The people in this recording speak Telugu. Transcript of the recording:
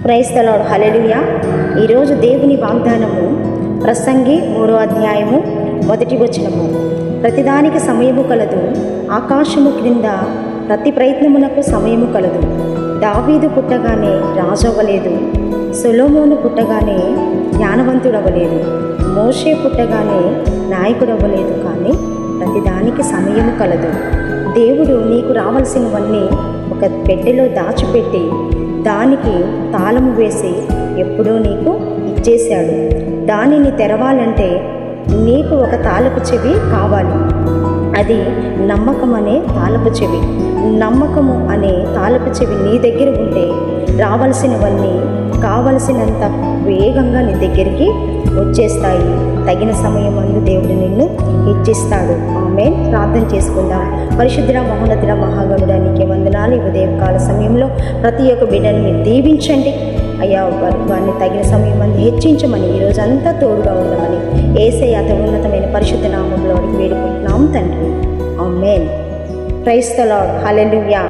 Praise the Lord. హల్లెలూయా. ఈరోజు దేవుని వాగ్దానము ప్రసంగి 3వ అధ్యాయము 1వ వచనము. ప్రతిదానికి సమయము కలదు, ఆకాశము క్రింద ప్రతి ప్రయత్నమునకు సమయము కలదు. దావీదు పుట్టగానే రాజు అవ్వలేదు, సొలొమోను పుట్టగానే జ్ఞానవంతుడవ్వలేదు, మోషే పుట్టగానే నాయకుడవ్వలేదు. కానీ ప్రతిదానికి సమయము కలదు. దేవుడు నీకు రావాల్సినవన్నీ ఒక పెట్టెలో దాచిపెట్టి దానికి తాళము వేసి ఎప్పుడో నీకు ఇచ్చేశాడు. దానిని తెరవాలంటే నీకు ఒక తాళపు చెవి కావాలి. అది నమ్మకం అనే తాళపు చెవి. నమ్మకము అనే తాళపు చెవి నీ దగ్గర ఉంటే రావాల్సినవన్నీ కావలసినంత వేగంగా నీ దగ్గరికి వచ్చేస్తాయి. తగిన సమయం అందు దేవుడు నిన్ను హెచ్చిస్తాడు. ఆమేన్. ప్రార్థన చేసుకుందాం. పరిశుద్ధ మహోన్నతుడ మహాగణుడా నీకే వందనాలు. ఈ ఉదయకాల సమయంలో ప్రతి ఒక్క బిడ్డని మీరు దీవించండి అయ్యా. వారిని తగిన సమయం అందు హెచ్చించమని, ఈరోజు అంతా తోడుగా ఉండమని యేసయ్య అతి ఉన్నతమైన పరిశుద్ధ నామంలో వేడుకుంటున్నాం తండ్రి. Amen. Praise the Lord. Hallelujah.